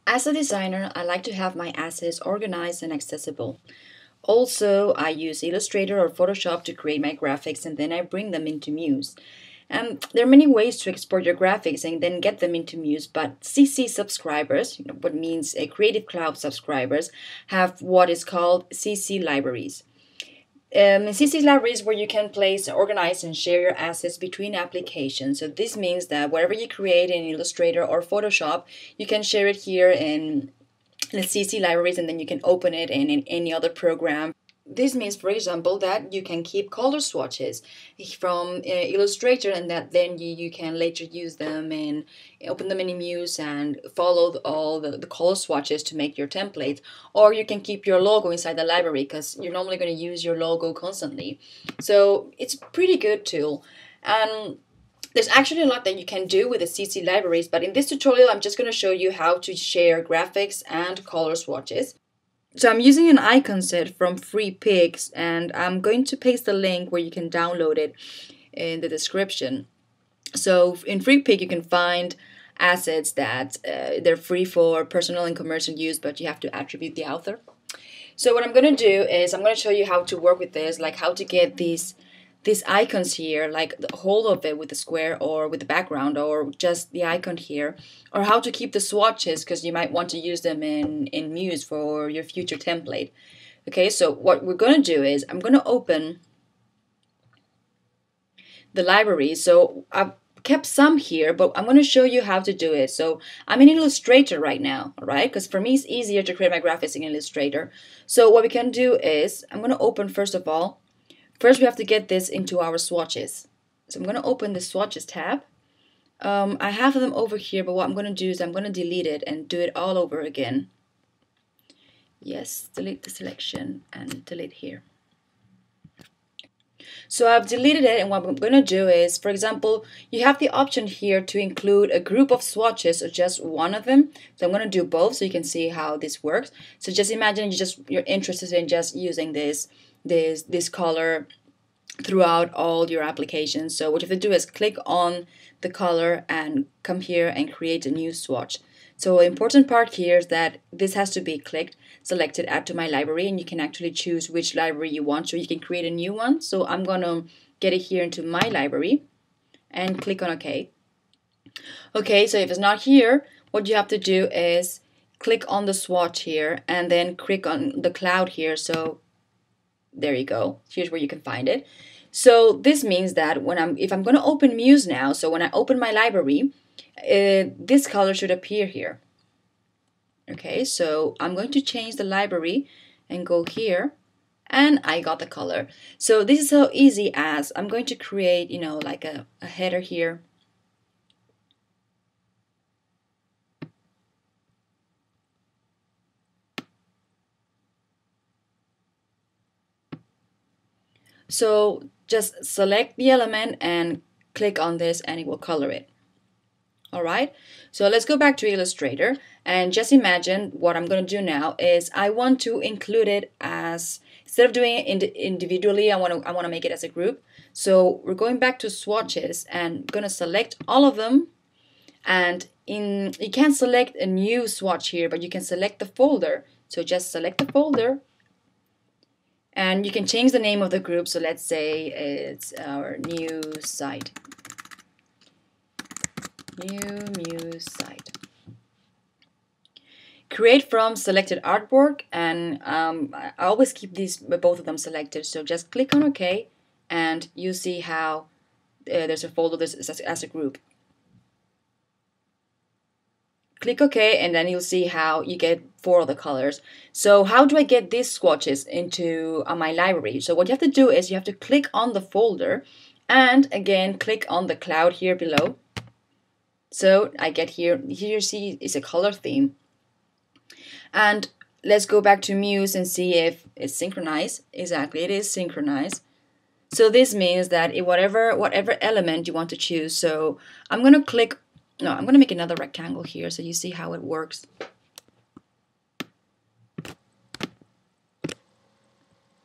As a designer, I like to have my assets organized and accessible. Also, I use Illustrator or Photoshop to create my graphics and then I bring them into Muse. There are many ways to export your graphics and then get them into Muse, but CC subscribers, what means Creative Cloud subscribers, have what is called CC libraries. CC libraries where you can place, organize, and share your assets between applications. So this means that whatever you create in Illustrator or Photoshop, you can share it here in the CC libraries, and then you can open it in any other program. This means, for example, that you can keep color swatches from Illustrator and that then you can later use them and open them in Muse and follow all the color swatches to make your templates. Or you can keep your logo inside the library because you're normally going to use your logo constantly. So it's a pretty good tool. And there's actually a lot that you can do with the CC libraries, but in this tutorial, I'm just going to show you how to share graphics and color swatches. So I'm using an icon set from FreePics, and I'm going to paste the link where you can download it in the description. So in FreePic, you can find assets that they're free for personal and commercial use, but you have to attribute the author. So what I'm going to do is I'm going to show you how to work with this, like how to get these icons here, like the whole of it with the square or with the background or just the icon here, or how to keep the swatches because you might want to use them in Muse for your future template. Okay, so what we're going to do is I'm going to open the library. So I've kept some here, but I'm going to show you how to do it. So I'm in Illustrator right now, all right? Because for me, it's easier to create my graphics in Illustrator. So what we can do is I'm going to open, first of all, first we have to get this into our swatches. So I'm going to open the swatches tab. I have them over here, but what I'm going to do is I'm going to delete it and do it all over again. Yes, delete the selection and delete here. So I've deleted it, and what I'm going to do is, for example, you have the option here to include a group of swatches or just one of them. So I'm going to do both so you can see how this works. So just imagine you're interested in just using this color throughout all your applications. So what you have to do is click on the color and come here and create a new swatch. So the important part here is that this has to be clicked, selected, add to my library, and you can actually choose which library you want, so you can create a new one. So I'm gonna get it here into my library and click on OK. Okay, so if it's not here, what you have to do is click on the swatch here and then click on the cloud here. So there you go. Here's where you can find it. So this means that if I'm going to open Muse now, so when I open my library, this color should appear here. Okay, so I'm going to change the library and go here, and I got the color. So this is so easy as I'm going to create, like a header here. So just select the element and click on this and it will color it. All right, so let's go back to Illustrator and just imagine what I'm going to do now is I want to include it as, instead of doing it individually, I want to make it as a group. So we're going back to swatches and going to select all of them, and you can't select a new swatch here, but you can select the folder. So just select the folder. And you can change the name of the group. So let's say it's our new site. New Muse site. Create from selected artwork, and I always keep both of them selected. So just click on OK, and you see how there's a folder as a group. Click OK, and then you'll see how you get 4 of the colors. So how do I get these swatches into my library? So what you have to do is you have to click on the folder and again click on the cloud here below. So I get here you see is a color theme. And let's go back to Muse and see if it's synchronized. Exactly, it is synchronized. So this means that whatever element you want to choose. So I'm going to make another rectangle here so you see how it works.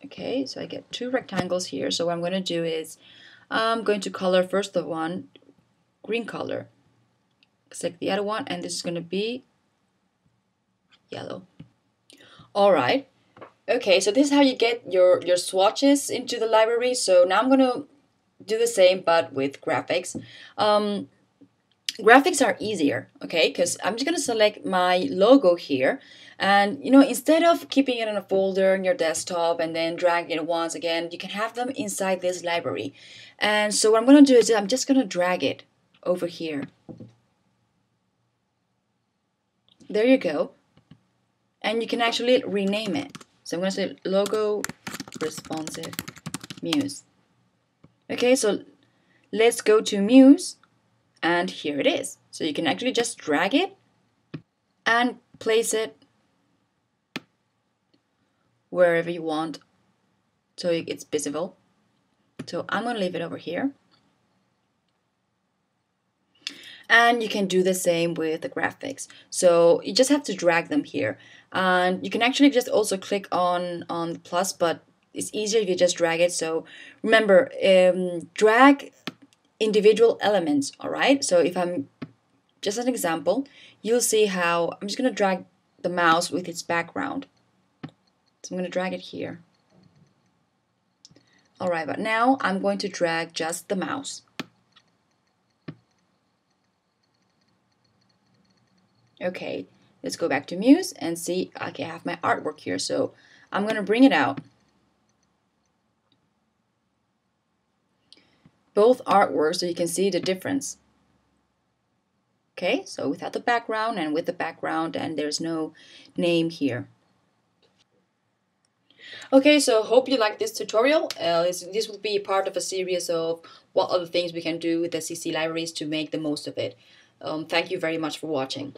Okay, so I get 2 rectangles here. So what I'm going to do is I'm going to color first the one green color. Select the other one, and this is going to be yellow. All right. Okay, so this is how you get your swatches into the library. So now I'm going to do the same, but with graphics. Graphics are easier, okay, because I'm just going to select my logo here. And, you know, instead of keeping it in a folder in your desktop and then dragging it once again, you can have them inside this library. And so what I'm going to do is I'm just going to drag it over here. There you go. And you can actually rename it. So I'm going to say logo responsive Muse. Okay, so let's go to Muse, and here it is. So you can actually just drag it and place it wherever you want so it's visible. So I'm going to leave it over here. And you can do the same with the graphics. So you just have to drag them here. And you can actually just also click on the plus, but it's easier if you just drag it. So remember, drag individual elements, all right? So if I'm, just an example, you'll see how I'm just going to drag the mouse with its background. So I'm going to drag it here. All right, but now I'm going to drag just the mouse. Okay, let's go back to Muse and see, okay, I have my artwork here. So I'm going to bring it out. Both artworks so you can see the difference. Okay, so without the background and with the background, and there's no name here. Okay, so hope you like this tutorial. This will be part of a series of what other things we can do with the CC libraries to make the most of it. Thank you very much for watching.